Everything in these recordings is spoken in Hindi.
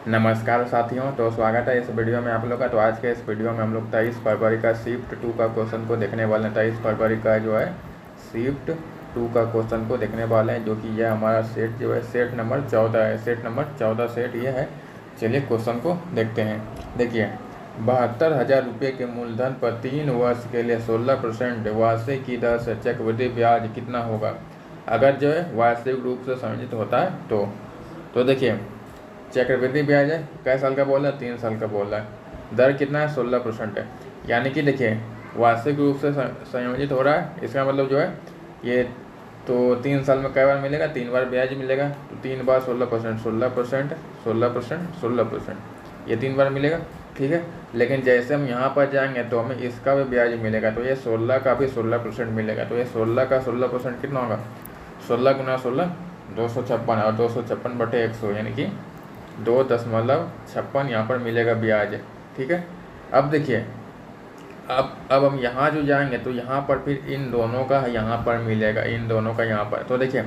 नमस्कार साथियों, तो स्वागत है इस वीडियो में आप लोग का। तो आज के इस वीडियो में हम लोग 23 फरवरी का शिफ्ट 2 का क्वेश्चन को देखने वाले हैं। 23 फरवरी का जो है शिफ्ट 2 का क्वेश्चन को देखने वाले हैं, जो कि यह हमारा सेट जो है सेट नंबर 14 है। सेट नंबर 14 सेट ये है। चलिए क्वेश्चन को देखते हैं। देखिए, 72,000 रुपये के मूलधन पर 3 वर्ष के लिए 16% वार्षिक की दर से चक्रवृद्धि ब्याज कितना होगा अगर जो है वार्षिक रूप से संयोजित होता है तो देखिए, चक्रवृद्धि ब्याज है, कै साल का बोल रहा है, 3 साल का बोल रहा है। दर कितना है, 16% है। यानी कि देखिए, वार्षिक रूप से संयोजित हो रहा है, इसका मतलब जो है ये तो 3 साल में कई बार मिलेगा, 3 बार ब्याज मिलेगा। तो 3 बार 16%, 16%, 16%, 16%, ये 3 बार मिलेगा। ठीक है, लेकिन जैसे हम यहाँ पर जाएंगे तो हमें इसका भी ब्याज मिलेगा, तो ये 16 का भी 16% मिलेगा। तो ये 16 का 16% कितना होगा, 16 गुना 16 256, और 256/100 यानी कि 2.56 यहाँ पर मिलेगा ब्याज। ठीक है, अब देखिए, अब हम यहाँ जो जाएंगे तो यहाँ पर फिर इन दोनों का यहाँ पर मिलेगा, इन दोनों का यहाँ पर। तो देखिए,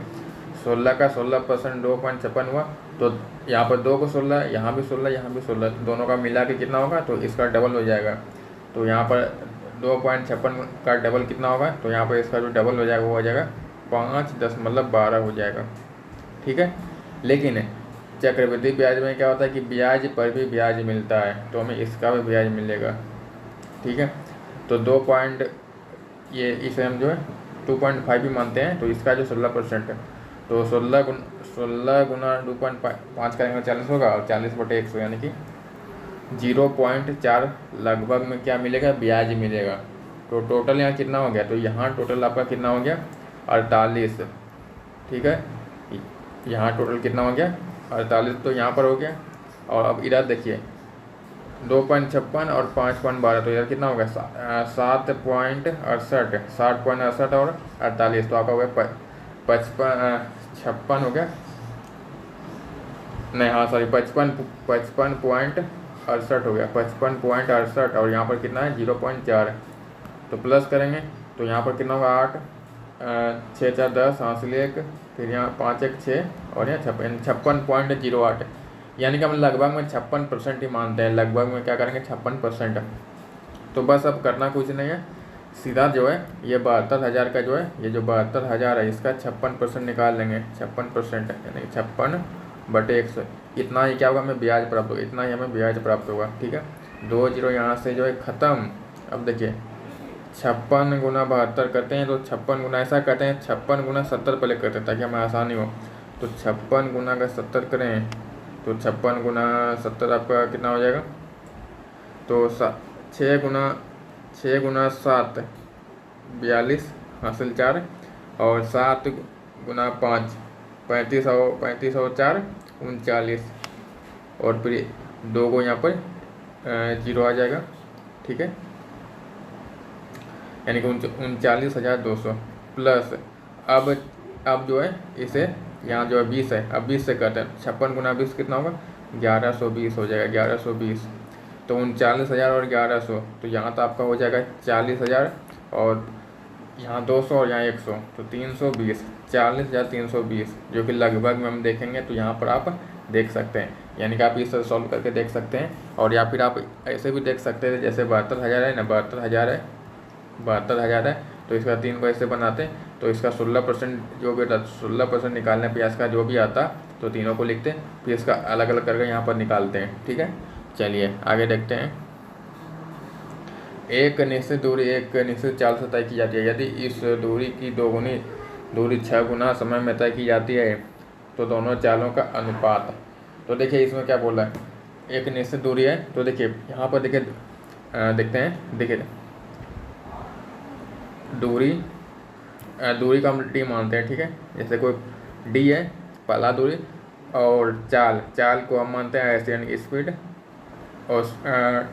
16 का 16% 2.56 हुआ, तो यहाँ पर 2 को 16, यहाँ भी 16, यहाँ भी 16, तो दोनों का मिला के कितना होगा, तो इसका डबल हो जाएगा। तो यहाँ पर 2.56 का डबल कितना होगा, तो यहाँ पर इसका जो डबल हो जाएगा वो हो जाएगा 5.12 हो जाएगा। ठीक है, लेकिन चक्रवृद्धि ब्याज में क्या होता है कि ब्याज पर भी ब्याज मिलता है, तो हमें इसका भी ब्याज मिलेगा। ठीक है, तो 2 पॉइंट, ये इसे हम जो है 2.5 भी मानते हैं, तो इसका जो 16% है, तो 16 गुना 2.5 करेंगे 40 होगा, और 40/100 यानी कि 0.4 लगभग में क्या मिलेगा, ब्याज मिलेगा। तो टोटल यहाँ कितना हो गया, तो यहाँ टोटल आपका कितना हो गया, 48। ठीक है, यहाँ टोटल कितना हो गया, 48, तो यहाँ पर हो गया। और अब इधर देखिए, 2.56 और 5.12, तो इधर कितना हो गया, 7.68, 60.68 और 48, तो आपका हो गया 56 हो गया, नहीं हाँ सॉरी 55.68 हो गया, 55.68, और यहाँ पर कितना है 0.4। तो प्लस करेंगे तो यहाँ पर कितना होगा 8, 6 4 10, हासिल 1, फिर यहाँ 5 1 6, और यहाँ 56.08, यानी कि हम लगभग में 56% ही मानते हैं। लगभग में क्या करेंगे, 56%। तो बस अब करना कुछ नहीं है, सीधा जो है ये 72,000 का जो है, ये जो 72,000 है, इसका 56% निकाल लेंगे। 56% यानी 56/100, इतना ही क्या होगा, हमें ब्याज प्राप्त होगा, इतना ही हमें ब्याज प्राप्त होगा। ठीक है, 2 जीरो यहाँ से जो है ख़त्म। अब देखिए, 56 गुना 72 करते हैं, तो 56 गुना ऐसा करते हैं, 56 गुना 70 पहले करते हैं ताकि हमें आसानी हो। तो 56 गुना अगर 70 करें, तो 56 गुना 70 आपका कितना हो जाएगा, तो 6 गुना 7 42, हासिल 4, और 7 गुना 5 35, और 35 और 4 39, और फिर 2 को यहाँ पर 0 आ जाएगा। ठीक है, यानी कि 39,200 प्लस, अब जो है इसे यहाँ जो है 20 है, अब 20 से करते हैं, 56 गुना 20 कितना होगा, 1120 हो जाएगा, 1120। तो 39,000 और 1100, तो यहाँ तो आपका हो जाएगा 40,000, और यहाँ 200 और यहाँ 100, तो 320, 40,320, जो कि लगभग में हम देखेंगे तो यहाँ पर आप देख सकते हैं। यानी कि आप इस सॉल्व करके देख सकते हैं, और या फिर आप ऐसे भी देख सकते हैं, जैसे 72,000 है ना, 72,000 है, 72,000 है, तो इसका 3 को ऐसे बनाते हैं, तो इसका 16% जो भी 16% निकालने पे इसका जो भी आता, तो तीनों को लिखते हैं, फिर इसका अलग अलग करके यहाँ पर निकालते हैं। ठीक है, चलिए आगे देखते हैं। एक निश्चित दूरी एक निश्चित चाल से तय की जाती है। यदि इस दूरी की दोगुनी दूरी 6 गुना समय में तय की जाती है, तो दोनों चालों का अनुपात। तो देखिए, इसमें क्या बोला है, एक निश्चित दूरी है, तो देखिए यहाँ पर देखिए, देखते हैं, देखिए दूरी का हम डी मानते हैं। ठीक है, जैसे कोई डी है पहला दूरी, और चाल को हम मानते हैं ऐसे, यानी स्पीड, और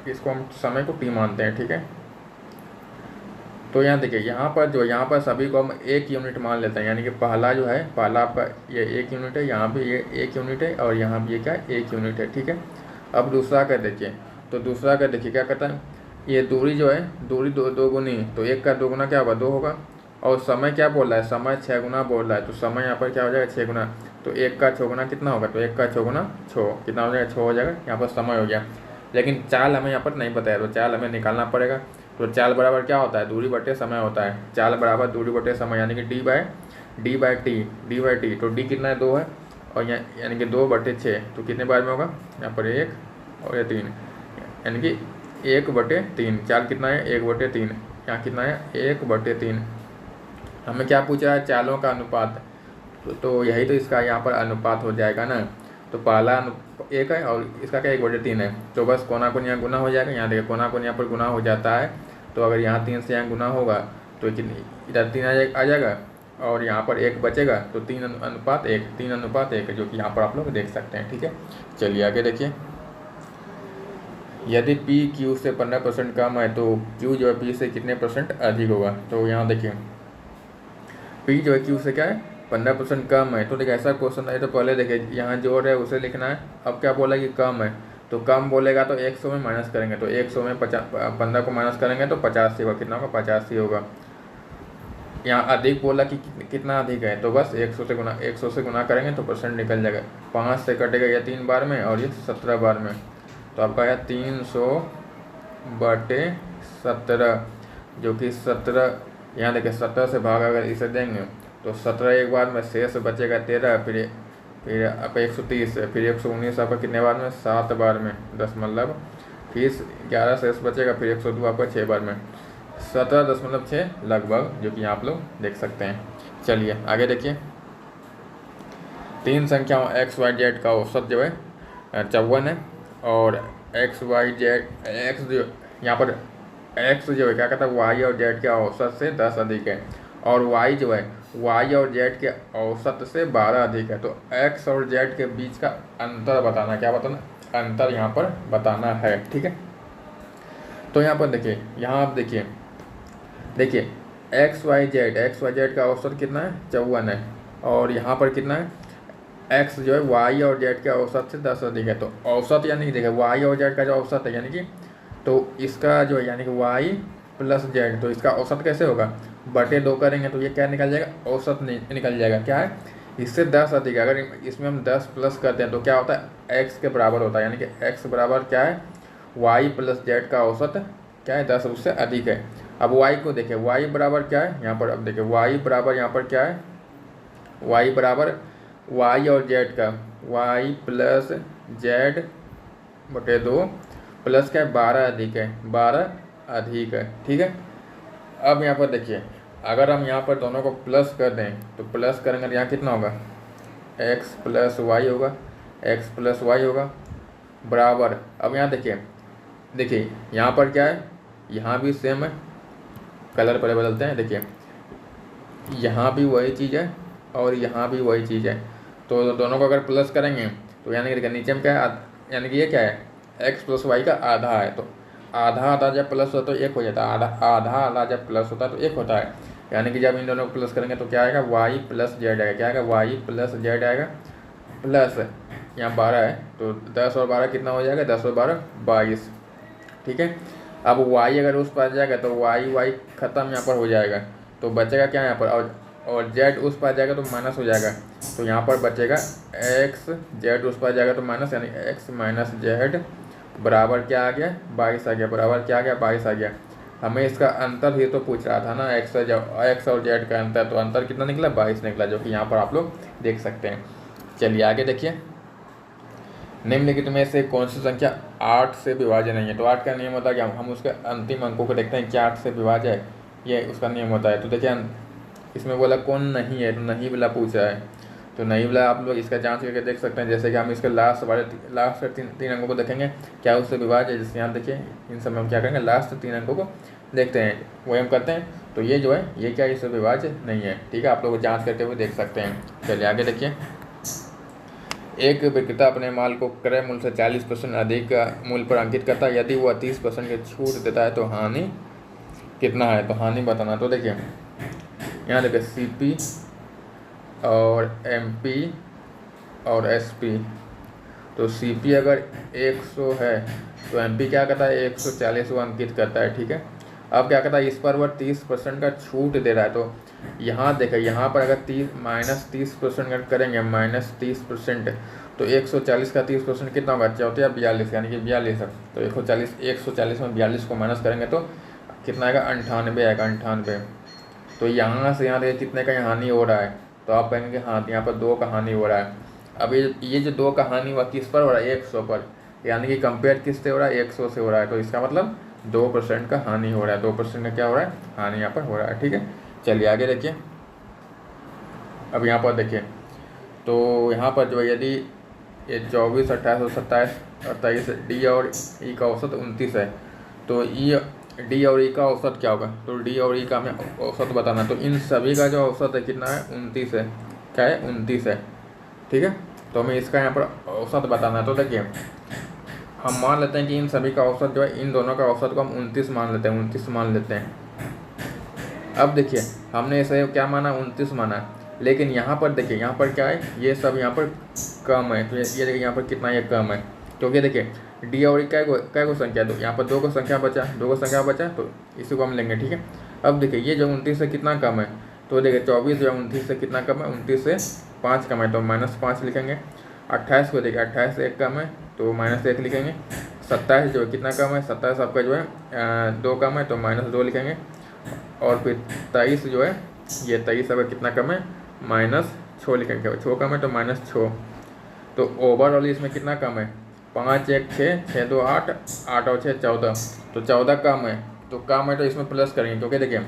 इसको हम समय को टी मानते हैं। ठीक है, तो यहाँ देखिए, यहाँ पर सभी को हम 1 यूनिट मान लेते हैं, यानी कि पहला जो है, पहला आपका ये 1 यूनिट है, यहाँ भी ये 1 यूनिट है, और यहाँ भी ये क्या 1 यूनिट है। ठीक है, अब दूसरा का देखिए, तो दूसरा का देखिए क्या करता है, ये दूरी जो है, दूरी दो गुनी, तो 1 का 2 गुना क्या होगा, 2 होगा, और समय क्या बोल रहा है, समय 6 गुना बोल रहा है, तो समय यहाँ पर क्या हो जाएगा 6 गुना, तो 1 का 6 गुना कितना होगा, तो 1 का 6 गुना 6 कितना हो जाएगा, 6 हो जाएगा। यहाँ पर समय हो गया, लेकिन चाल हमें यहाँ पर नहीं पता है, तो चाल हमें निकालना पड़ेगा। तो चाल बराबर क्या होता है, दूरी बटे समय होता है। चाल बराबर दूरी बटे समय, यानी कि डी बाई टी। तो डी कितना है, 2 है, और यहाँ यानी कि 2/6, तो कितने बार में होगा, यहाँ पर 1 और ये 3, यानी कि 1/3। चाल कितना है, 1/3, यहाँ कितना है, 1/3। हमें क्या पूछा है, चालों का अनुपात, तो यही तो इसका यहाँ पर अनुपात हो जाएगा ना। तो पहला 1 है और इसका क्या 1/3 है, तो बस कोना कोन यहाँ गुना हो जाएगा। यहाँ देखिए कोना कोन यहाँ पर गुना हो जाता है, तो अगर यहाँ 3 से यहाँ गुना होगा तो इधर 3 आ जाएगा, और यहाँ पर 1 बचेगा, तो 3:1, जो कि यहाँ पर आप लोग देख सकते हैं। ठीक है, चलिए आगे देखिए। यदि P Q से 15% कम है तो Q जो है P से कितने % अधिक होगा। तो यहाँ देखिए P जो है Q से क्या है, 15% कम है। तो देखिए ऐसा क्वेश्चन है, तो पहले देखिए यहाँ जो है उसे लिखना है। अब क्या बोला कि कम है, तो कम बोलेगा तो 100 में माइनस करेंगे, तो 100 में 15 को माइनस करेंगे तो 85 होगा। कितना होगा, 85 होगा। यहाँ अधिक बोला कि कितना अधिक है, तो बस 100 से गुना करेंगे तो % निकल जाएगा। 5 से कटेगा ये 3 बार में, और ये 17 बार में, तो आपका है 300/17, जो कि 17, यहाँ देखिए 17 से भाग अगर इसे देंगे तो 17 एक बार में, शेष बचेगा 13, फिर आपका 130, फिर 119 आपका कितने बार में, 7 बार में, 10 मतलब, फिर 11 शेष बचेगा, फिर 102 आपका 6 बार में, 17.6 लगभग, जो कि आप लोग देख सकते हैं। चलिए आगे देखिए। 3 संख्याओं x y z का औसत जो है 54 है, और x y z x जो यहाँ पर x जो है क्या कहता है, y और z के औसत से 10 अधिक है, और y जो है y और z के औसत से 12 अधिक है। तो x और z के बीच का अंतर बताना, क्या बताना, अंतर यहाँ पर बताना है। ठीक है, तो यहाँ पर देखिए, यहाँ आप देखिए x y z का औसत कितना है, 54 है, और यहाँ पर कितना है, x जो है y और z के औसत से 10 अधिक है। तो औसत यानी कि देखिए y और z का जो औसत है, यानी कि तो इसका जो है यानी कि y प्लस z, तो इसका औसत कैसे होगा, बटे 2 करेंगे तो ये क्या निकल जाएगा, औसत निकल जाएगा। क्या है, इससे 10 अधिक है। अगर इसमें हम 10 प्लस करते हैं तो क्या होता है, x के बराबर होता है, यानी कि x बराबर क्या है, y प्लस z का औसत क्या है, 10 उससे अधिक है। अब y को देखिए, y बराबर क्या है यहाँ पर, अब देखिए y बराबर यहाँ पर क्या है, y बराबर y और z का y प्लस z/2 प्लस क्या है, 12 अधिक है, 12 अधिक है। ठीक है, अब यहाँ पर देखिए, अगर हम यहाँ पर दोनों को प्लस कर दें तो प्लस करेंगे तो यहाँ कितना होगा, x प्लस वाई होगा, बराबर। अब यहाँ देखिए यहाँ पर क्या है, यहाँ भी सेम है, कलर पहले बदलते हैं। देखिए यहाँ भी वही चीज़ है और यहाँ भी वही चीज़ है, तो दोनों को अगर प्लस करेंगे तो यानी कि नीचे में क्या है, यानी कि ये क्या है, x प्लस वाई का आधा है, तो आधा जब प्लस होता है तो 1 हो जाता है, आधा जब प्लस होता है तो 1 होता है। यानी कि जब इन दोनों को प्लस करेंगे तो क्या आएगा, y प्लस जेड आएगा। क्या आएगा, y प्लस जेड आएगा, प्लस यहाँ 12 है तो 10 और 12 कितना हो जाएगा, 10 और 12 22। ठीक है, अब y अगर उस पर आ जाएगा तो y खत्म यहाँ पर हो जाएगा, तो बचेगा क्या यहाँ पर, और z उस पर आ जाएगा तो माइनस हो जाएगा, तो यहाँ पर बचेगा x, z उस पर आ जाएगा तो माइनस, यानी x माइनस जेड बराबर क्या आ गया, 22 आ गया, बराबर क्या आ गया, 22 आ गया। हमें इसका अंतर ही तो पूछ रहा था ना, x और z का अंतर, तो अंतर कितना निकला, 22 निकला, जो कि यहाँ पर आप लोग देख सकते हैं। चलिए आगे देखिए। निम्नलिखित में से कौन सी संख्या 8 से विभाज्य नहीं है। तो 8 का नियम होता है कि हम उसके अंतिम अंकों को देखते हैं, क्या 8 से विभाज्य है, ये उसका नियम होता है। तो देखिए इसमें बोला कौन नहीं है, तो नहीं वाला पूछा है, तो नहीं वाला आप लोग इसका जांच करके देख सकते हैं। जैसे कि हम इसके लास्ट तीन अंकों को देखेंगे क्या उससे विभाज्य है। जैसे यहाँ देखिए, इन सब में हम क्या करेंगे, लास्ट 3 अंकों को देखते हैं, वही हम करते हैं। तो ये जो है ये क्या इससे विभाज्य नहीं है। ठीक है, आप लोग जाँच करके हुए देख सकते हैं। चलिए आगे देखिए। एक विक्रेता अपने माल को क्रय मूल्य से 40% अधिक मूल्य पर अंकित करता है। यदि वह 30% की छूट देता है तो हानि कितना है, तो हानि बताना। तो देखिए यहाँ देखिए CP और MP और SP। तो CP अगर 100 है तो MP क्या करता है, 140 वो अंकित करता है। ठीक है, अब क्या कहता है, इस पर वह 30% का छूट दे रहा है। तो यहाँ देखें, यहाँ पर अगर -30% करेंगे, -30%, तो 140 का 30% कितना होगा, 42, यानी कि 42 है। तो 140 में 42 को माइनस करेंगे तो कितना आएगा, 98 आएगा, 98। तो यहाँ से यहाँ देखिए कितने का हानि हो रहा है। तो आप कहेंगे हाँ, यहाँ पर 2 का हानि हो रहा है। अब ये जो 2 का हानि हुआ किस पर हो रहा है, 100 पर, यानी कि कंपेयर किससे हो रहा है, 100 से हो रहा है। तो इसका मतलब 2% का हानि हो रहा है, 2% का क्या हो रहा है, हानि यहाँ पर हो रहा है। ठीक है, चलिए आगे देखिए। अब यहाँ पर देखिए, तो यहाँ पर जो है यदि ये 24, 28 और 27, 28 डी और ई का औसत 29 है, तो ई डी और ई का औसत क्या होगा, तो डी और ई का हमें औसत बताना। तो इन सभी का जो औसत है कितना है, 29 है। क्या है, 29 है। ठीक है, तो हमें इसका यहाँ पर औसत बताना है। तो देखिए, हम मान लेते हैं कि इन सभी का औसत जो है, इन दोनों का औसत को हम 29 मान लेते हैं, 29 मान लेते हैं। अब देखिए, हमने इसे क्या माना, 29 माना, लेकिन यहाँ पर देखिए, यहाँ पर क्या है, ये सब यहाँ पर कम है। तो ये देखिए यहाँ पर कितना ये कम है, क्योंकि देखिए डी और ई क्या को संख्या, तो यहाँ पर 2 को संख्या बचा, तो इसी को हम लेंगे। ठीक है, अब देखिए ये जो 29 से कितना कम है, तो देखिए 24 जो 29 से कितना कम है, 29 से 5 कम है, तो -5 लिखेंगे। 28 को देखिए, 28 से 1 कम है, तो -1 लिखेंगे। 27 जो है कितना कम है, 27 आपका जो है 2 कम है, तो -2 लिखेंगे। और फिर 23 जो है, ये 23 अगर कितना कम है, -6 लिखेंगे। 6 कम है तो -6। तो ओवरऑल इसमें कितना कम है, 5 1 6, 6 2 8, 8 और 6 14, तो 14 कम है। तो कम है तो इसमें प्लस करेंगे, क्योंकि देखिए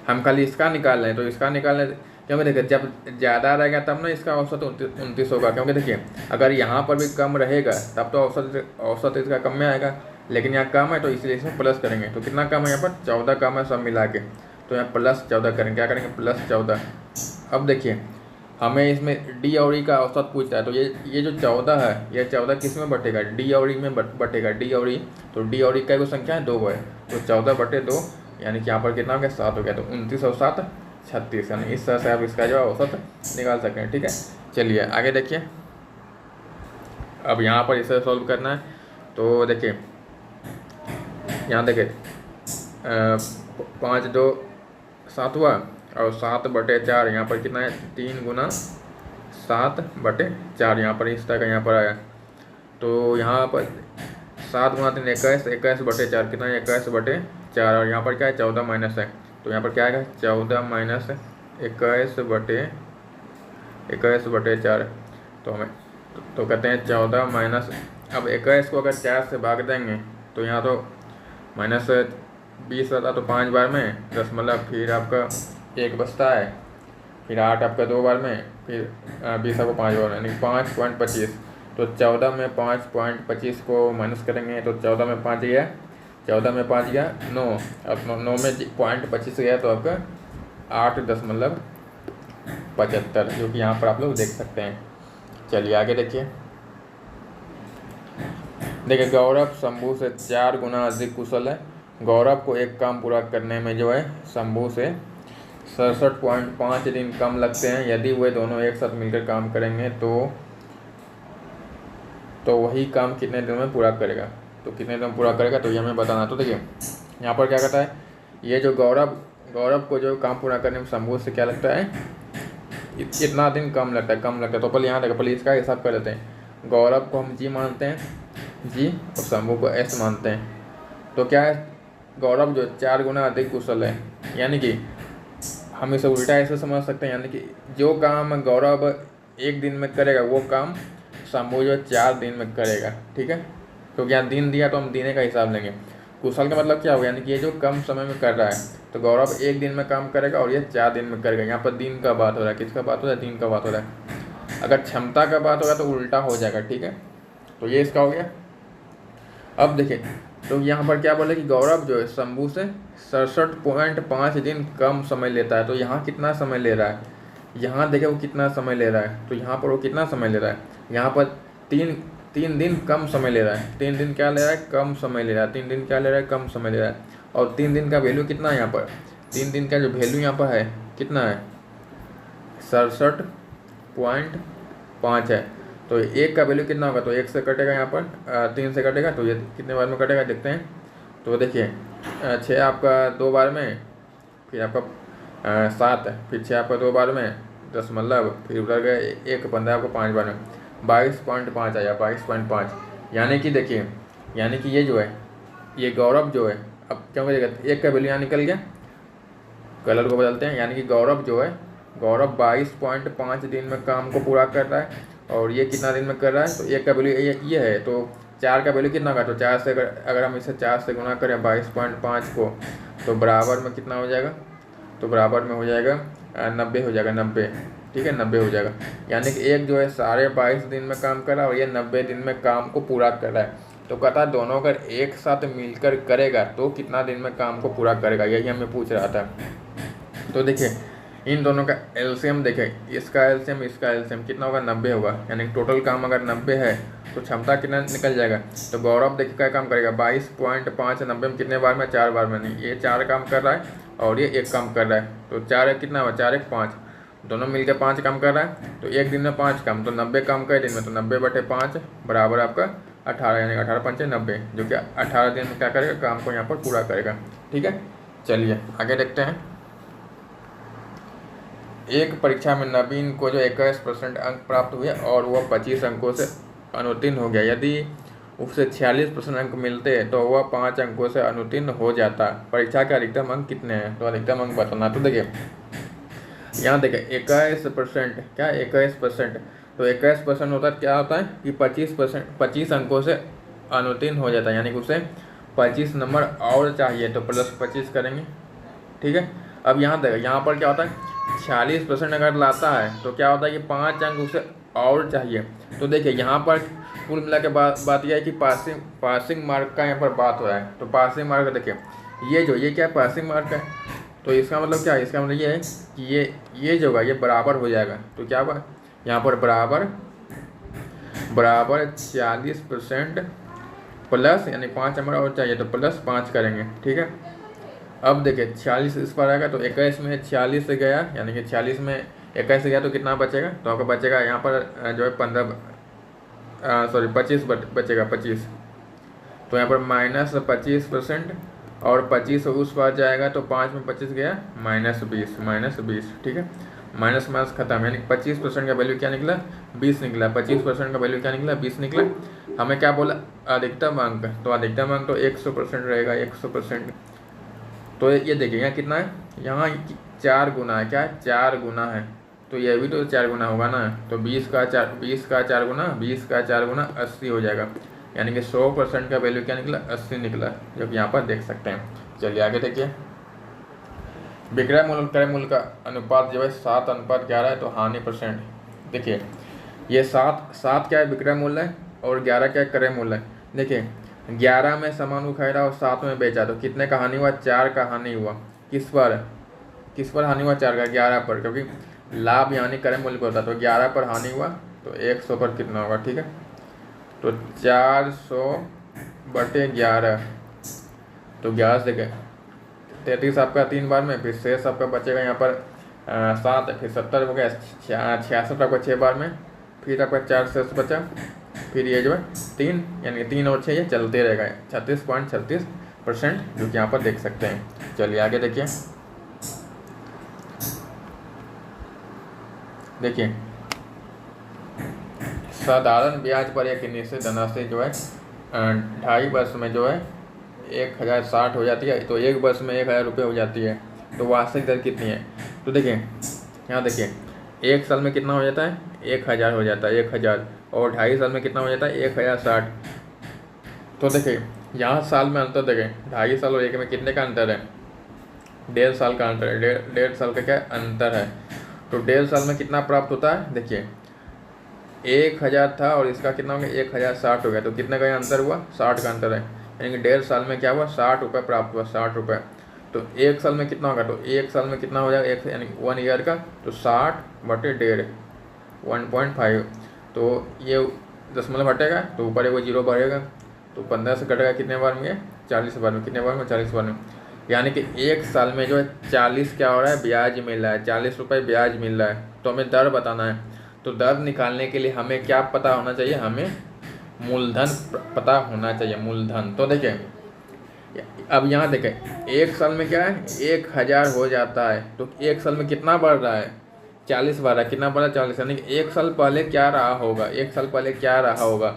हम खाली इसका निकाल रहे हैं। तो इसका निकालने, क्योंकि देखिए जब ज़्यादा रहेगा तब ना इसका औसत 29 होगा। क्योंकि देखिए अगर यहाँ पर भी कम रहेगा तब तो औसत इसका कम में आएगा, लेकिन यहाँ कम है तो इसलिए इसमें प्लस करेंगे। तो कितना कम है यहाँ पर, 14 कम है सब मिला के, तो यहाँ +14 करेंगे। क्या करेंगे, +14। अब देखिए हमें इसमें डी और ई का औसत पूछता है। तो ये जो 14 है, ये 14 किस में बटेगा, डी और ई में बटेगा, डी और ई। तो डी और ई का संख्या है 2 है, तो 14/2, यानी कि यहाँ पर कितना हो गया, 7 हो गया। तो 29 और 7 36, यानी इस तरह से आप इसका जो औसत निकाल सकते हैं। ठीक है, चलिए आगे देखिए। अब यहाँ पर इसे सॉल्व करना है। तो देखिए यहाँ देखिए 5 2 7 हुआ, और 7/4 यहाँ पर कितना है, 3 गुना 7/4, यहाँ पर इस तरह का यहाँ पर आया। तो यहाँ पर 7 गुना 3 21, 21/4 कितना है, 21/4, और यहाँ पर क्या है, 14 माइनस है। तो यहाँ पर क्या आएगा, 14 माइनस 21/4। तो हमें तो कहते हैं 14 माइनस, अब 21 को अगर 4 से भाग देंगे तो यहाँ तो -20 रहता, तो 5 बार में 10, मतलब फिर आपका 1 बचता है, फिर 8 आपका 2 बार में, फिर 20 आपको 5 बार में, यानी 5.25। तो 14 में 5.25 को माइनस करेंगे, तो 14 में 5 गया, 14 में 5 गया 9, अब 9 में 0.25 गया, तो आपका 8.75, जो कि यहाँ पर आप लोग देख सकते हैं। चलिए आगे देखिए। देखिए गौरव शंभू से 4 गुना अधिक कुशल है। गौरव को एक काम पूरा करने में जो है शंभू से 67.5 दिन कम लगते हैं। यदि वे दोनों एक साथ मिलकर काम करेंगे तो वही काम कितने दिन में पूरा करेगा। तो कितने दिन में पूरा करेगा, तो ये हमें बताना। तो देखिए यहाँ पर क्या कहता है, ये जो गौरव को जो काम पूरा करने में शंभू से क्या लगता है, इतना दिन कम लगता है। तो पहले यहाँ देखो, पहले इसका हिसाब कर लेते हैं। गौरव को हम जी मानते हैं, जी, और शंभू को एस मानते हैं। तो क्या है, गौरव जो 4 गुना अधिक कुशल है, यानी कि हम इसे उल्टा ऐसे समझ सकते हैं, यानी कि जो काम गौरव 1 दिन में करेगा वो काम शंभू जो 4 दिन में करेगा। ठीक है, क्योंकि यहाँ दिन दिया तो हम दिन का हिसाब लेंगे। कुशल का मतलब क्या होगा, यानी कि ये जो कम समय में कर रहा है, तो गौरव 1 दिन में काम करेगा और ये 4 दिन में करेगा। यहाँ पर दिन का बात हो रहा है, किसका बात हो रहा है, दिन का बात हो रहा है। अगर क्षमता का बात होगा तो उल्टा हो जाएगा। ठीक है, तो ये इसका हो गया। अब देखिए, तो यहाँ पर क्या बोले कि गौरव जो है शंभू से 67.5 दिन कम समय लेता है। तो यहाँ कितना समय ले रहा है, यहाँ देखिए वो कितना समय ले रहा है। तो यहाँ पर वो कितना समय ले रहा है, यहाँ पर 3 दिन कम समय ले रहा है। 3 दिन क्या ले रहा है, कम समय ले रहा है। 3 दिन क्या ले रहा है, कम समय ले रहा है। और 3 दिन का वैल्यू कितना है, यहाँ पर 3 दिन का जो वैल्यू यहाँ पर है कितना है, 67.5 है। तो 1 का वैल्यू कितना होगा, तो 1 से कटेगा, यहाँ पर 3 से कटेगा, तो ये कितने बार में कटेगा देखते हैं। तो देखिए 6 आपका 2 बार में, फिर आपका 7, फिर 6 आपका 2 बार में, दशमलव, फिर उधर गए 1, 15 आपको 5 बार में, 22.5 आया, 22.5। यानी कि देखिए, यानी कि ये जो है, ये गौरव जो है, अब क्या हो जाएगा, 1 का वैल्यू यहाँ निकल गया, कलर को बदलते हैं, यानी कि गौरव जो है, गौरव 22.5 दिन में काम को पूरा कर रहा है, और ये कितना दिन में कर रहा है, तो 1 का वैल्यू ये है, तो 4 का वैल्यू कितना होगा, तो 4 से अगर हम इसे 4 से गुना करें 22.5 को, तो बराबर में कितना हो जाएगा, तो बराबर में हो जाएगा 90 हो जाएगा, 90, ठीक है, 90 हो जाएगा। यानी कि एक जो है 22.5 दिन में काम कर रहा है और ये 90 दिन में काम को पूरा कर रहा है। तो कहता है दोनों अगर एक साथ मिलकर करेगा तो कितना दिन में काम को पूरा करेगा, यही हमें पूछ रहा था। तो देखिए इन दोनों का एलसीएम देखें, इसका एलसीएम इसका एलसीएम कितना होगा, 90 होगा। यानी टोटल काम अगर 90 है तो क्षमता कितना निकल जाएगा। तो गौरव देखिए क्या काम करेगा, 22.5 90 में कितने बार में, 4 बार में, नहीं ये 4 काम कर रहा है और ये 1 काम कर रहा है। तो 4 कितना हुआ, 4 1 5, दोनों मिलकर 5 काम कर रहा है। तो एक दिन में 5 काम, तो 90 काम कर दिन में, तो 90/5 बराबर आपका 18, यानी 18 5 90, जो कि 18 दिन में क्या करेगा, काम को यहाँ पर पूरा करेगा। ठीक है, चलिए आगे देखते हैं। एक परीक्षा में नवीन को जो 21% अंक प्राप्त हुए और वह 25 अंकों से अनुत्तीर्ण हो गया। यदि उसे 46% अंक मिलते तो वह 5 अंकों से अनुत्तीर्ण हो जाता। परीक्षा के अधिकतम अंक कितने हैं, तो अधिकतम अंक बताना। तो देखिए यहाँ देखिए 21%, क्या 21%, तो 21% होता है, क्या होता है कि 25 अंकों से अनुत्तीर्ण हो जाता है। यानी कि उसे 25 नंबर और चाहिए, तो +25 करेंगे। ठीक है, अब यहाँ देखिए, यहाँ पर क्या होता है, 46% अगर लाता है तो क्या होता है कि 5 अंक उसे और चाहिए। तो देखिए यहाँ पर कुल मिला के बात यह है कि पासिंग मार्क का यहाँ पर बात हो रहा है। तो पासिंग मार्क देखिए, ये क्या पासिंग मार्क है, तो इसका मतलब क्या है, इसका मतलब ये है कि ये जो होगा ये बराबर हो जाएगा। तो क्या होगा यहाँ पर, बराबर 40% प्लस, यानी 5 नंबर और चाहिए तो +5 करेंगे। ठीक है, अब देखिए 46 इस पर आएगा, तो 21 में 46 से गया, यानी कि 46 में 21 से गया तो कितना बचेगा, तो आपका बचेगा यहाँ पर जो है 25 बचेगा, 25। तो यहाँ पर -25% और 25 उस पार जाएगा, तो 5 में 25 गया, -20। ठीक है, माइनस खत्म, यानी 25% का वैल्यू क्या निकला, 20 निकला। 25% का वैल्यू क्या निकला, 20 निकला। हमें क्या बोला, अधिकतम अंक, तो अधिकतम अंक तो 100% रहेगा, 100%। तो ये देखिए यहाँ कितना है, यहाँ 4 गुना है, क्या है, 4 गुना है, तो ये भी तो 4 गुना होगा ना। तो 20 का 4 गुना 80 हो जाएगा। यानी कि 100% का वैल्यू क्या निकला, 80 निकला, जो कि यहाँ पर देख सकते हैं। चलिए आगे देखिए, विक्रय मूल्य क्रय मूल्य का अनुपात जो है 7:11 है, तो हानि %। देखिए ये 7 क्या है, विक्रय मूल्य है, और 11 क्या है, क्रय मूल्य है। देखिए 11 में सामान को खरीदा और 7 में बेचा, तो कितने का हानि हुआ, 4 का हानि हुआ। किस पर हानि हुआ, 4 का, 11 पर, क्योंकि लाभ यानी क्रय मूल्य पर होता है। तो 11 पर हानि हुआ, तो 100 पर कितना होगा। ठीक है, तो 400/11, तो 11 से गए 33 आपका 3 बार में, फिर शेष आपका बचेगा यहाँ पर 7, फिर 70 हो गया, 66 आपका 6 बार में, फिर आपका 4 शेष बचा, फिर ये जो है 3, यानी 3 और 6 ये चलते रहेगा, 36.36%, जो कि यहाँ पर देख सकते हैं। चलिए आगे देखिए, साधारण ब्याज पर एक निश्चित धनराशि जो है 2.5 वर्ष में जो है 1060 हो जाती है, तो 1 वर्ष में 1000 रुपये हो जाती है। तो वार्षिक दर कितनी है, तो देखिए यहाँ देखिए 1 साल में कितना हो जाता है, 1000 हो जाता है, 1000, और 2.5 साल में कितना हो जाता है, 1060। तो देखिए यहाँ साल में अंतर देखें, 2.5 साल और 1 में कितने का अंतर है, 1.5 साल का अंतर है, 1.5 साल का क्या अंतर है। तो 1.5 साल में कितना प्राप्त होता है, देखिए 1000 था और इसका कितना हो गया, 1060 हो गया, तो कितने का अंतर हुआ, 60 का अंतर है। यानी कि 1.5 साल में क्या हुआ, 60 रुपये प्राप्त हुआ, 60 रुपये। तो 1 साल में कितना होगा, तो 1 साल में कितना हो जाएगा, यानी 1 ईयर का, तो 60/1.5, 1.5। तो ये दशमलव हटेगा, तो ऊपर एक 0 बढ़ेगा, तो 15 से घटेगा, कितने बार में, 40 बार में, कितने बार में, 40 बार में। यानी कि 1 साल में जो है 40 क्या हो रहा है, ब्याज मिल रहा है, 40 रुपये ब्याज मिल रहा है। तो हमें दर बताना है, तो दर निकालने के लिए हमें क्या पता होना चाहिए, हमें मूलधन पता होना चाहिए, मूलधन। तो देखिए अब यहाँ देखें, एक साल में क्या है 1000 हो जाता है, तो एक साल में कितना बढ़ रहा है 40 बढ़ रहा है। कितना बढ़ा 40, यानी कि एक साल पहले क्या रहा होगा, एक साल पहले क्या रहा होगा,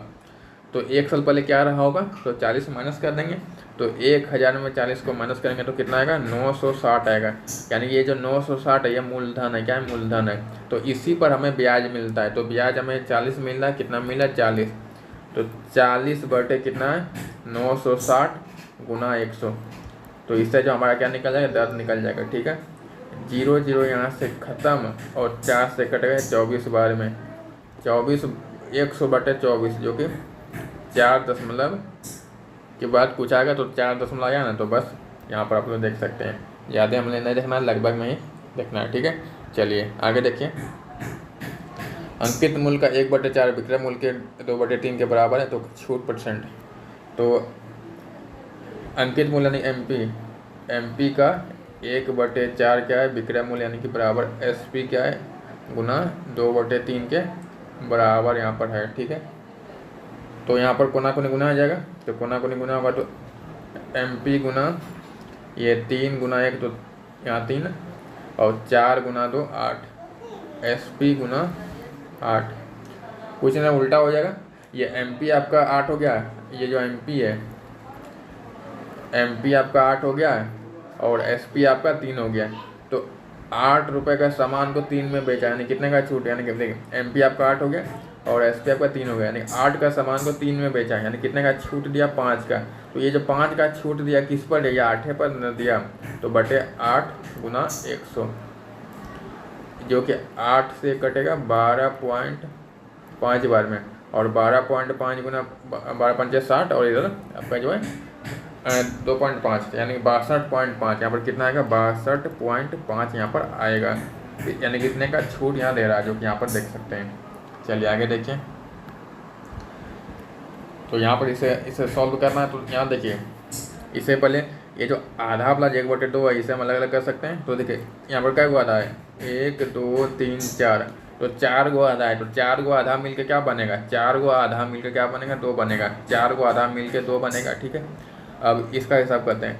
तो एक साल पहले क्या रहा होगा, तो 40 माइनस कर देंगे। तो 1000 में 40 को माइनस करेंगे तो कितना आएगा 960 आएगा। यानी कि ये जो 960 है ये मूलधन है, क्या है मूलधन है। तो इसी पर हमें ब्याज मिलता है, तो ब्याज हमें 40 मिल रहा है, कितना मिला 40, तो 40 बटे कितना है 960 गुना 100। तो इससे जो हमारा क्या निकल जाएगा 10 निकल जाएगा। ठीक है, 0 0 यहाँ से ख़त्म और 4 से कट गए 24 बार में 24, 100 बटे 24 जो कि 4 दशमलव के बाद कुछ आएगा, तो 4 दशमलव आया ना, तो बस यहाँ पर आप लोग देख सकते हैं। ज़्यादा हमने नहीं देखना है, लगभग में ही देखना है। ठीक है, चलिए आगे देखिए। अंकित मूल्य का 1/4 विक्रय मूल्य के 2/3 के बराबर है, तो छूट %। तो अंकित मूल्य यानी एमपी का 1/4 क्या है विक्रय मूल्य, यानी कि बराबर एसपी क्या है गुना 2/3 के बराबर यहाँ पर है। ठीक है, तो यहाँ पर कोना कोनी गुना आ जाएगा, तो कोना कोनी गुना होगा तो एमपी गुना ये 3 गुना 1, तो यहाँ 3 और 4 गुना 2 8, एसपी गुना 8। कुछ ना उल्टा हो जाएगा, ये एमपी आपका 8 हो गया, ये जो एमपी है एमपी आपका 8 हो गया और एसपी आपका 3 हो गया। तो 8 रुपये का सामान को 3 में बेचा, यानी कितने का छूट, यानी कि देखिए एमपी आपका 8 हो गया और एसपी आपका 3 हो गया, यानी 8 का सामान को 3 में बेचा, यानी कितने का छूट दिया 5 का। तो ये जो 5 का छूट दिया किस पर दिया 8 पर न दिया, तो बटे 8 गुना 100, जो कि 8 से कटेगा 12.5 बार में, और 12.5 गुना 12 पंचे 60 और इधर आपका जो है 2.5 यानी 62.5, यहाँ पर कितना आएगा 62.5 यहाँ पर आएगा, यानी कितने का छूट यहाँ दे रहा है, जो कि यहाँ पर देख सकते हैं। चलिए आगे देखिए। तो यहाँ पर इसे सॉल्व करना है, तो यहाँ देखिए इसे पहले ये जो आधा प्लस 1/2 है इसे हम अलग अलग कर सकते हैं। तो देखिए यहाँ पर क्या गो आधा है 1 2 3 4, तो 4 गो आधा है, तो 4 गो आधा मिलके क्या बनेगा 4 गो आधा मिलके क्या बनेगा 2 बनेगा, 4 गो आधा मिलके 2 बनेगा। ठीक है, अब इसका हिसाब करते हैं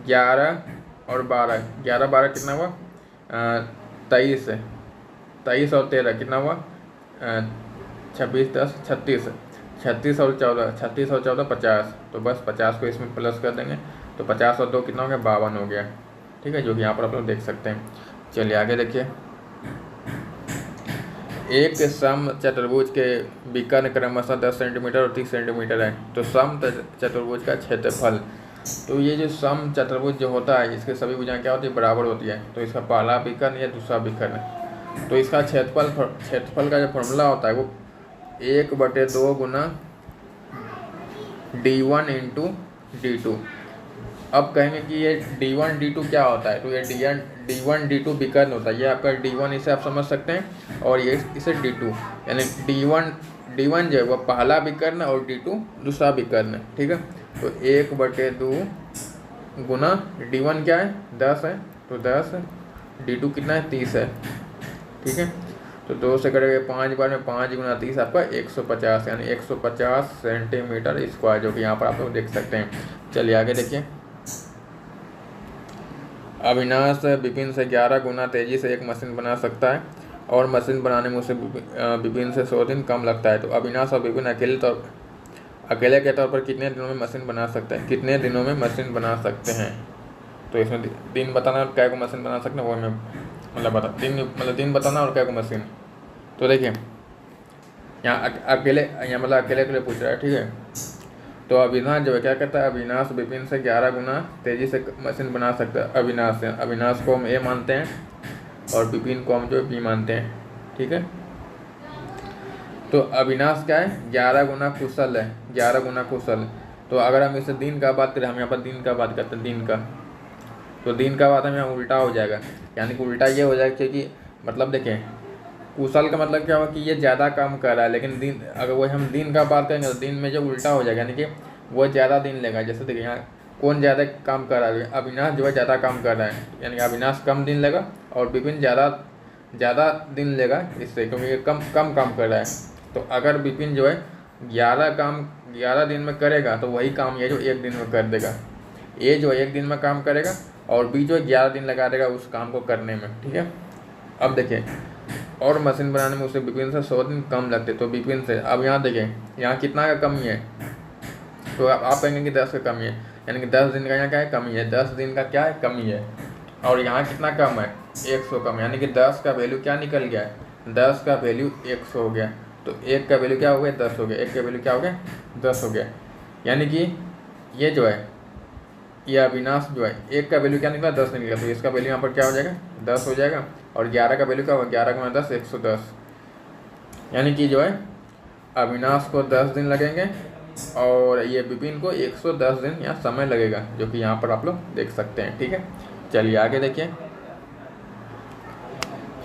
11 और 12, 11 12 कितना हुआ 23, 23 और 13 कितना हुआ 26 10 36, 36 और 14 50, तो बस 50 को इसमें प्लस कर देंगे, तो 50 और 2 कितना हो गया 52 हो गया। ठीक है, जो कि यहाँ पर आप लोग देख सकते हैं। चलिए आगे देखिए। एक सम चतुर्भुज के विकर्ण क्रमशः 10 सेंटीमीटर और 30 सेंटीमीटर है, तो सम चतुर्भुज का क्षेत्रफल, तो ये जो सम चतुर्भुज जो होता है इसके सभी भुजाएं क्या होती है बराबर होती है। तो इसका पहला विकर्ण या दूसरा विकर्ण, तो इसका क्षेत्रफल का जो फॉर्मूला होता है वो 1/2 गुना d1 इंटू d2। अब कहेंगे कि ये d1 d2 क्या होता है, तो ये d1 d2 विकर्ण होता है, ये आपका d1 इसे आप समझ सकते हैं और ये इसे d2, यानी d1 जो है वो पहला विकर्ण और d2 दूसरा विकर्ण। ठीक है, तो 1/2 गुना d1 क्या है 10 है, तो 10, d2 कितना है 30 है। ठीक है, तो 2 से कटेगा 5 बार में 5 गुना 30 आपका 150, यानी 150 सेंटीमीटर स्क्वायर, जो कि यहाँ पर आप लोग देख सकते हैं। चलिए आगे देखिए। अविनाश विपिन से 11 गुना तेजी से एक मशीन बना सकता है और मशीन बनाने में उसे विपिन से 100 दिन कम लगता है। तो अविनाश और विपिन अकेले के तौर पर कितने दिनों में मशीन बना सकते हैं, कितने दिनों में मशीन बना सकते हैं। तो इसमें दिन बताना और क्या को मशीन बना सकते हैं वो मैं दिन बताना और क्या को मशीन। तो देखिए यहाँ अकेले के लिए पूछ रहा है। ठीक है, तो अविनाश जो है क्या कहता है, अविनाश विपिन से 11 गुना तेजी से मशीन बना सकता है। अविनाश को हम ए मानते हैं और विपिन को हम जो बी मानते हैं। ठीक है, तो अविनाश क्या है 11 गुना कुशल है, 11 गुना कुशल। तो अगर हम इसे दिन का बात करें, हम यहाँ पर दिन का बात करते हैं, दिन का, तो दिन का बात हमें यहाँ उल्टा हो जाएगा, यानी कि उल्टा ये हो जाएगा क्योंकि मतलब देखें कुशल का मतलब क्या हुआ कि ये ज़्यादा काम कर रहा है, लेकिन दिन अगर वही हम दिन का बात करेंगे तो दिन में जो उल्टा हो जाएगा, यानी कि वो ज़्यादा दिन लेगा। जैसे देखिए यहाँ कौन ज़्यादा काम कर रहा है, अविनाश जो है ज़्यादा काम कर रहा है, यानी कि अविनाश कम दिन लेगा और विपिन ज़्यादा दिन लेगा इससे, क्योंकि ये कम काम कर रहा है। तो अगर विपिन जो है 11 दिन में करेगा तो वही काम ये जो 1 दिन में कर देगा। ए जो है 1 दिन में काम करेगा और बी जो है 11 दिन लगा देगा उस काम को करने में, ठीक है। अब देखिए और मशीन बनाने में उसे विपिन से 100 दिन कम लगते, तो विपिन से अब यहाँ देखिए यहाँ कितना का कमी है, तो आप कहेंगे कि 10 का कमी है, यानी कि 10 दिन का यहाँ क्या है कमी है, 10 दिन का क्या है कमी है। और यहाँ कितना कम है 100 कम, यानी कि 10 का वैल्यू क्या निकल गया है, 10 का वैल्यू 100 हो गया। तो 1 का वैल्यू क्या हो गया 10 हो गया, 1 का वैल्यू क्या हो गया 10 हो गया। यानी कि ये जो है ये अविनाश जो है 1 का वैल्यू क्या निकला 10 निकला, तो इसका वैल्यू यहाँ पर क्या हो जाएगा 10 हो जाएगा। और 11 का वैल्यू क्या होगा 11 का 10 110, यानी कि जो है अविनाश को 10 दिन लगेंगे और ये विपिन को 110 दिन यहाँ समय लगेगा, जो कि यहाँ पर आप लोग देख सकते हैं, ठीक है। चलिए आगे देखिए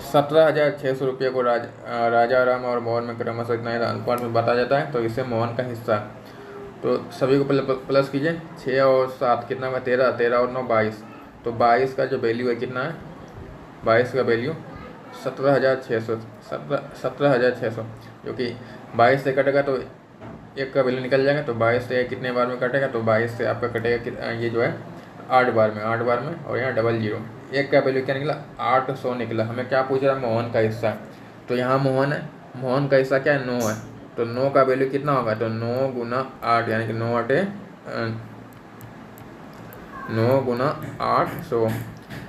17,600 रुपये को राजा राम और मोहन में क्रमशः इतना अनुपात में बताया जाता है, तो इससे मोहन का हिस्सा, तो सभी को प्लस कीजिए 6 और 7 कितना होगा 13, 13 और 9 22, तो 22 का जो वैल्यू है कितना है 22 का वैल्यू 17,600 जो कि 22 से कटेगा तो 1 का वैल्यू निकल जाएगा, तो 22 से कितने बार में कटेगा, तो 22 से आपका कटेगा ये जो है 8 बार में और यहाँ 00, 1 का वैल्यू क्या निकला 800 निकला। हमें क्या पूछ रहा है मोहन का हिस्सा, तो यहाँ मोहन है, मोहन का हिस्सा क्या है 9 है, तो 9 का वैल्यू कितना होगा, तो 9 गुना 8 यानी कि 9 गुना 800,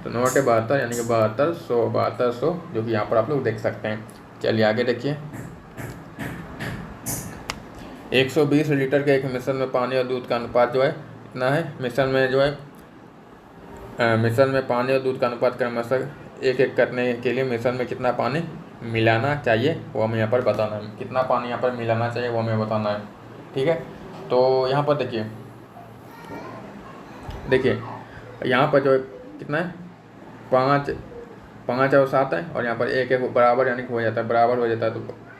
तो 9 8 72 यानी कि 7200 जो कि यहाँ पर आप लोग देख सकते हैं। चलिए आगे देखिए 120 लीटर के एक मिश्रण में पानी और दूध का अनुपात जो है इतना है, मिश्रण में पानी और दूध का अनुपात क्रमशः एक करने के लिए मिश्रण में कितना पानी मिलाना चाहिए वो हमें यहाँ पर बताना है, कितना पानी यहाँ पर मिलाना चाहिए वो हमें बताना है, ठीक है। तो यहाँ पर देखिए यहाँ पर जो है कितना है 5 और 7 है और यहाँ पर 1 बराबर यानी कि हो जाता है, बराबर हो जाता है।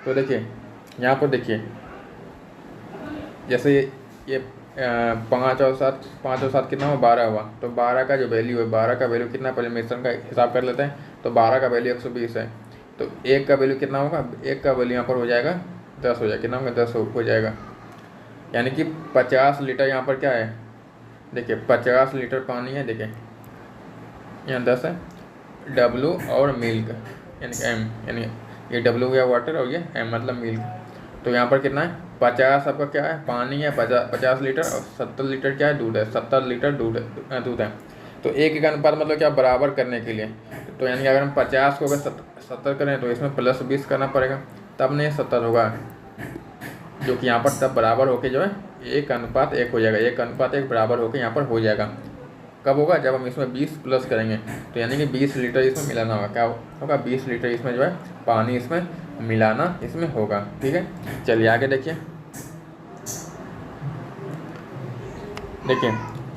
तो देखिए यहाँ पर देखिए जैसे ये 5 और 7 कितना हुआ 12 हुआ, तो 12 का जो वैल्यू है 12 का वैल्यू कितना, पहले मिश्रण का हिसाब कर लेते हैं, तो 12 का वैल्यू 120 है, तो 1 का वैल्यू कितना होगा 1 का वैल्यू यहाँ पर हो जाएगा 10 हो जाएगा, कितना होगा 10 हो जाएगा, यानी कि 50 लीटर यहाँ पर क्या है देखिए 50 लीटर पानी है, देखिए यहाँ 10 है W और मिल्क यानी कि M, यानी ये W हुआ वाटर और ये M मतलब मिल्क, तो यहाँ पर कितना है 50 आपका क्या है पानी है 50 लीटर और 70 लीटर क्या है दूध है, 70 लीटर दूध है। तो एक अनुपात मतलब क्या बराबर करने के लिए, तो यानी कि अगर हम 50 को अगर 70 करें तो इसमें प्लस 20 करना पड़ेगा तब नहीं 70 होगा, जो कि यहाँ पर तब बराबर होके जो है 1:1 हो जाएगा, 1:1 बराबर होके यहाँ पर हो जाएगा। कब होगा जब हम इसमें 20 प्लस करेंगे, तो यानी कि 20 लीटर इसमें मिलाना होगा, क्या होगा 20 लीटर इसमें जो है पानी इसमें मिलाना इसमें होगा, ठीक है। चलिए आगे देखिए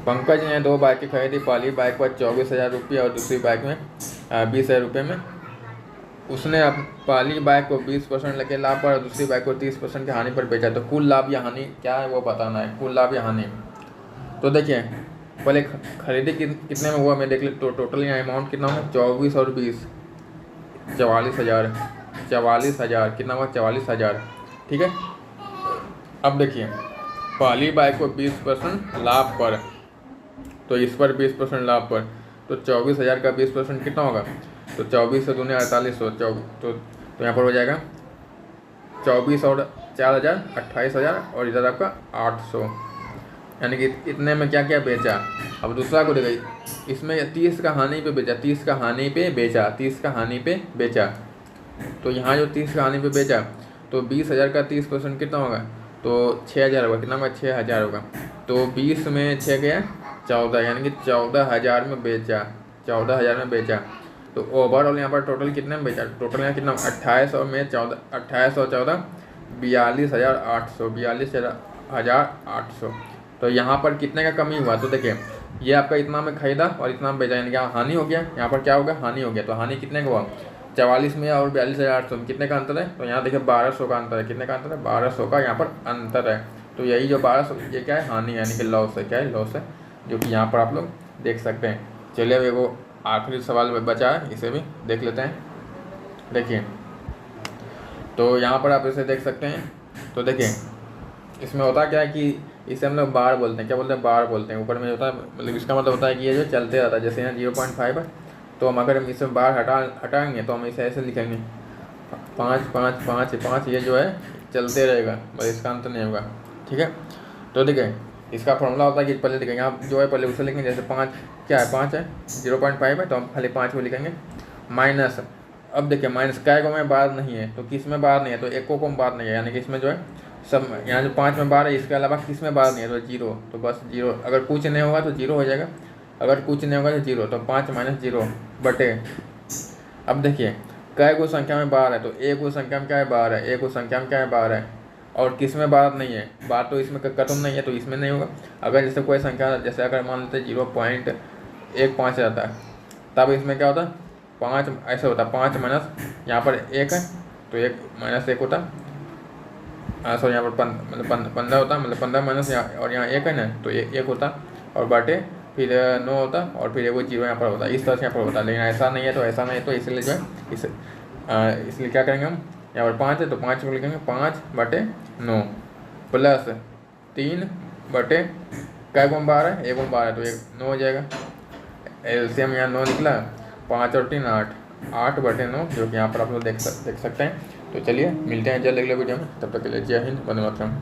पंकज ने 2 बाइकें खरीदी, पहली बाइक पर 24,000 रुपये और दूसरी बाइक में 20,000 रुपये में। उसने अब पहली बाइक को 20% लगे लाभ पर और दूसरी बाइक को 30% की हानि पर बेचा, तो कुल लाभ या हानि क्या है वो बताना है, कुल लाभ या हानि। तो देखिए पहले खरीदी कितने में हुआ मैं देख ले, तो टोटल यहाँ अमाउंट कितना हुआ 24 और 20 44,000 कितना हुआ 44,000, ठीक है। अब देखिए पहली बाइक को 20% लाभ पर, तो इस पर 20% लाभ पर, तो 24,000 का 20% कितना होगा, तो 24 से दूने 4800, तो यहाँ पर हो जाएगा 24 और 4,000 28,000 और इधर आपका 800, यानी कि इतने में क्या क्या बेचा। अब दूसरा को देखिए इसमें 30 का हानि पे बेचा, 30 का हानि पे बेचा, तो यहाँ जो 30 का हानि पे बेचा तो 20,000 का 30% कितना होगा, तो 6,000 होगा, कितना होगा 6,000 होगा, तो 20 में 6 गया 14, यानी कि 14,000 में बेचा। तो ओवरऑल यहाँ पर टोटल कितने में बेचा, टोटल यहाँ कितना 28 और 14 42,800, तो यहाँ पर कितने का कमी हुआ, तो देखिए ये आपका इतना में खरीदा और इतना में बेचा, यानी कि हानि हो गया, यहाँ पर क्या होगा हानि हो गया, तो हानि कितने का हुआ 44 में और 42,800 में कितने का अंतर है, तो यहाँ देखिए 1200 का अंतर है, कितने का अंतर है 1200 का यहाँ पर अंतर है, तो यही जो 1200 ये क्या है हानि यानी कि लॉस है, क्या है लॉस है, जो कि यहाँ पर आप लोग देख सकते हैं। चलिए अब वो आखिरी सवाल बचा है, इसे भी देख लेते हैं। देखिए तो यहाँ पर आप इसे देख सकते हैं, तो देखिए इसमें होता क्या है कि इसे हम लोग बार बोलते हैं। क्या बोलते हैं? बार बोलते हैं। ऊपर में होता है, मतलब इसका मतलब होता है कि ये जो चलते रहता है। जैसे यहाँ 0.5 है, तो हम अगर इसमें बार हटाएंगे तो हम इसे ऐसे लिखेंगे 5 5 5 5, ये जो है चलते रहेगा, बस इसका अंत नहीं होगा। ठीक है, तो देखिए इसका फॉर्मूला होता है कि पहले देखेंगे आप जो है पहले उसे लिखेंगे। जैसे 5 क्या है, 5 है, 0.5 है, तो हम खाली 5 को लिखेंगे माइनस। अब देखिए माइनस काय को में बार नहीं है, तो किस में बार नहीं है, तो एक को बार नहीं है, यानी कि इसमें जो है सब, यहाँ जो 5 में बार है, इसके अलावा किस में बार नहीं है, तो 0, तो बस 0। अगर कुछ नहीं होगा तो 0 हो जाएगा, अगर कुछ नहीं होगा तो 0, तो 5 माइनस 0 बटे। अब देखिए काय को संख्या में बार है, तो एक को संख्या में क्या है, बार है, एक को संख्या में क्या है, बार है, और किस में बार नहीं है, बार तो इसमें खत्म नहीं है, तो इसमें नहीं होगा। अगर जैसे कोई संख्या, जैसे अगर मान लेते 0.15 रहता है, तब इसमें क्या होता है, 5 ऐसे होता है, 5 माइनस यहाँ पर 1 है, तो 1 माइनस 1 होता, सॉरी यहाँ पर मतलब 15 होता, मतलब 15 माइनस यहाँ, और यहाँ 1 है ना, तो 1 होता, और बाटे फिर 9 होता, और फिर वो 0 यहाँ पर होता, इस तरह से यहाँ पर होता। लेकिन ऐसा नहीं है, तो ऐसा नहीं है, तो इसलिए जो है इसलिए क्या करेंगे हम, यहाँ पर 5 है, तो 5 को लिखेंगे 5 बटे 9 प्लस 3 बटे क्या गुण 12 है, 1 गुण 12 है, तो 9 हो जाएगा। एलसीएम यहाँ 9 निकला, 5 और 3 8, 8 बटे 9, जो कि यहाँ पर आप लोग देख सकते हैं। तो चलिए मिलते हैं जल्द अगले वीडियो में, तब तक के लिए जय हिंद, वंदे मातरम।